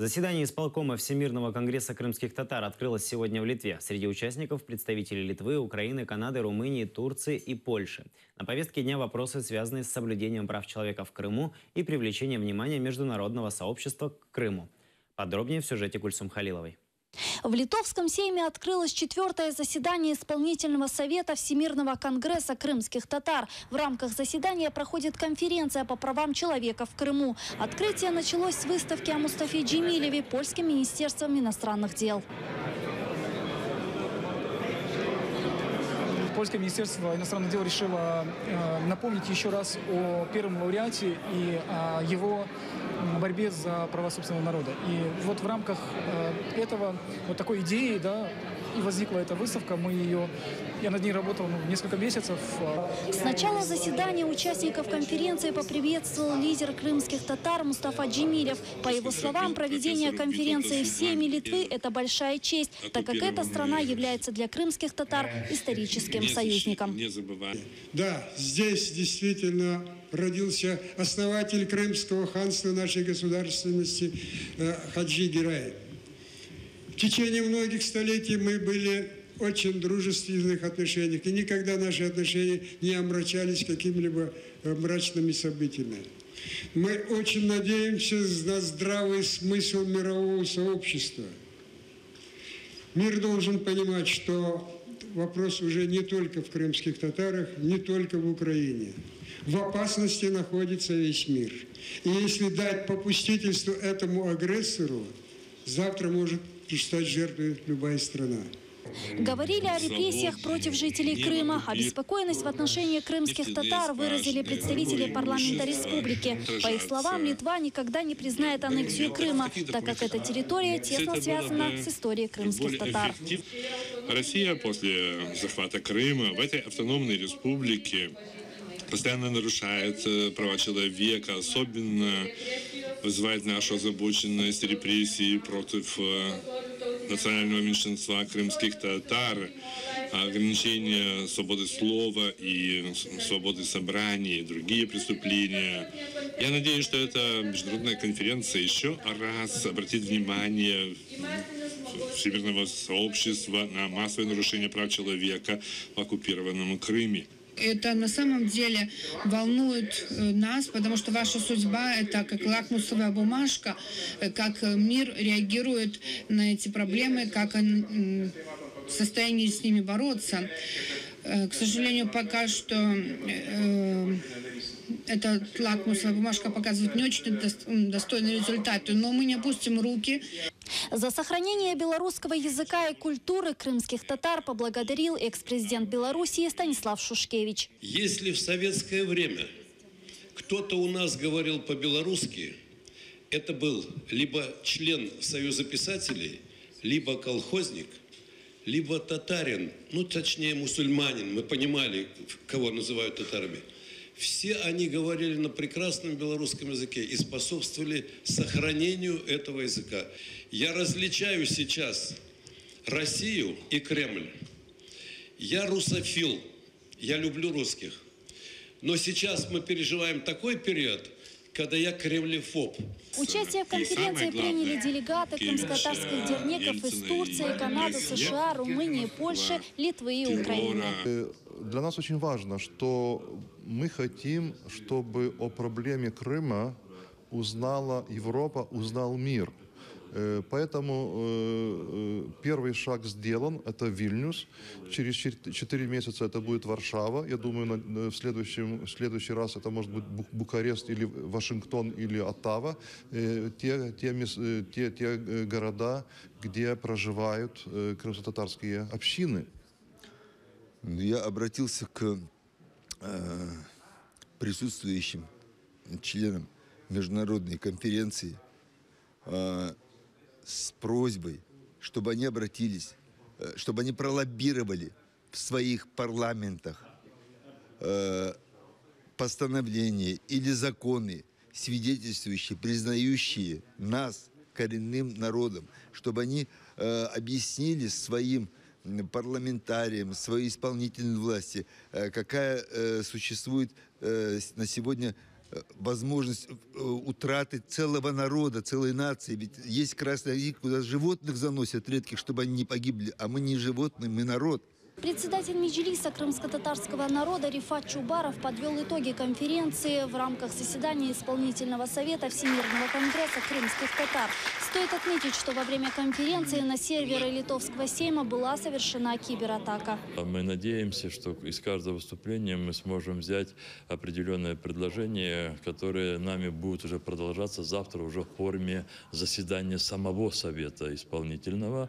Заседание исполкома Всемирного конгресса крымских татар открылось сегодня в Литве. Среди участников представители Литвы, Украины, Канады, Румынии, Турции и Польши. На повестке дня вопросы, связанные с соблюдением прав человека в Крыму и привлечением внимания международного сообщества к Крыму. Подробнее в сюжете Кульсум Халиловой. В Литовском сейме открылось 4-е заседание Исполнительного совета Всемирного конгресса крымских татар. В рамках заседания проходит конференция по правам человека в Крыму. Открытие началось с выставки о Мустафе Джемилеве Польским министерством иностранных дел. Польское министерство иностранных дел решило напомнить еще раз о первом лауреате и о его борьбе за права собственного народа. И вот в рамках этого, вот такой идеи, да, и возникла эта выставка. Я над ней работал несколько месяцев. С начала заседания участников конференции поприветствовал лидер крымских татар Мустафа Джемилев. По его словам, проведение конференции в Сейме Литвы – это большая честь, так как эта страна является для крымских татар историческим союзником. Да, здесь действительно родился основатель Крымского ханства нашей государственности Хаджи Герай. В течение многих столетий мы были в очень дружественных отношениях, и никогда наши отношения не омрачались какими-либо мрачными событиями. Мы очень надеемся на здравый смысл мирового сообщества. Мир должен понимать, что вопрос уже не только в крымских татарах, не только в Украине. В опасности находится весь мир. И если дать попустительство этому агрессору, завтра может стать жертвой любая страна. Говорили о репрессиях против жителей Крыма. Обеспокоенность в отношении крымских татар выразили представители парламента республики. По их словам, Литва никогда не признает аннексию Крыма, так как эта территория тесно связана с историей крымских татар. Россия после захвата Крыма в этой автономной республике постоянно нарушает права человека, особенно вызывает нашу озабоченность репрессии против национального меньшинства крымских татар, ограничение свободы слова и свободы собраний, и другие преступления. Я надеюсь, что эта международная конференция еще раз обратит внимание всемирного сообщества на массовое нарушение прав человека в оккупированном Крыме. Это на самом деле волнует нас, потому что ваша судьба – это как лакмусовая бумажка, как мир реагирует на эти проблемы, как он в состоянии с ними бороться. К сожалению, пока что эта лакмусовая бумажка показывает не очень достойные результаты, но мы не опустим руки. За сохранение белорусского языка и культуры крымских татар поблагодарил экс-президент Белоруссии Станислав Шушкевич. Если в советское время кто-то у нас говорил по-белорусски, это был либо член Союза писателей, либо колхозник, либо татарин, точнее мусульманин, мы понимали, кого называют татарами. Все они говорили на прекрасном белорусском языке и способствовали сохранению этого языка. Я различаю сейчас Россию и Кремль. Я русофил, я люблю русских. Но сейчас мы переживаем такой период, когда я кремлефоб. Участие в конференции приняли делегаты крымско-татарских дернеков из Турции, Канады, США, Румынии, Польши, Литвы и Украины. Для нас очень важно, что мы хотим, чтобы о проблеме Крыма узнала Европа, узнал мир. Поэтому первый шаг сделан, это Вильнюс. Через 4 месяца это будет Варшава. Я думаю, в следующий раз это может быть Бухарест или Вашингтон или Оттава. Те города, где проживают крымско-татарские общины. Я обратился к присутствующим членам международной конференции с просьбой, чтобы они обратились, чтобы они пролоббировали в своих парламентах постановления или законы, свидетельствующие, признающие нас коренным народом, чтобы они объяснили своим парламентариям, своей исполнительной власти, какая существует на сегодня возможность утраты целого народа, целой нации. Ведь есть красная линия, куда животных заносят редких, чтобы они не погибли. А мы не животные, мы народ. Председатель Меджлиса крымско-татарского народа Рифат Чубаров подвел итоги конференции в рамках заседания Исполнительного совета Всемирного конгресса крымских татар. Стоит отметить, что во время конференции на серверы Литовского сейма была совершена кибератака. Мы надеемся, что из каждого выступления мы сможем взять определенное предложение, которое нами будет уже продолжаться завтра уже в форме заседания самого Совета Исполнительного.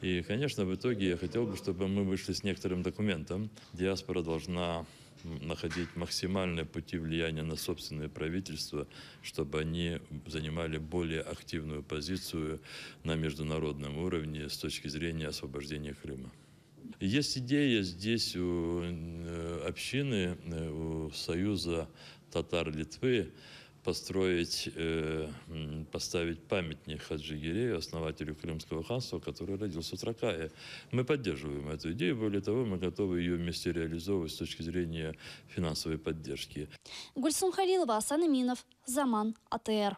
И, конечно, в итоге я хотел бы, чтобы мы вышли с некоторым документом. Диаспора должна находить максимальные пути влияния на собственное правительство, чтобы они занимали более активную позицию на международном уровне с точки зрения освобождения Крыма. Есть идея здесь у общины, у Союза татар Литвы, поставить памятник Хаджи Гирею, основателю Крымского ханства, который родился в Тракае. Мы поддерживаем эту идею, более того, мы готовы ее вместе реализовывать с точки зрения финансовой поддержки. Гульсум Халилова, Асан Аминов, Заман, АТР.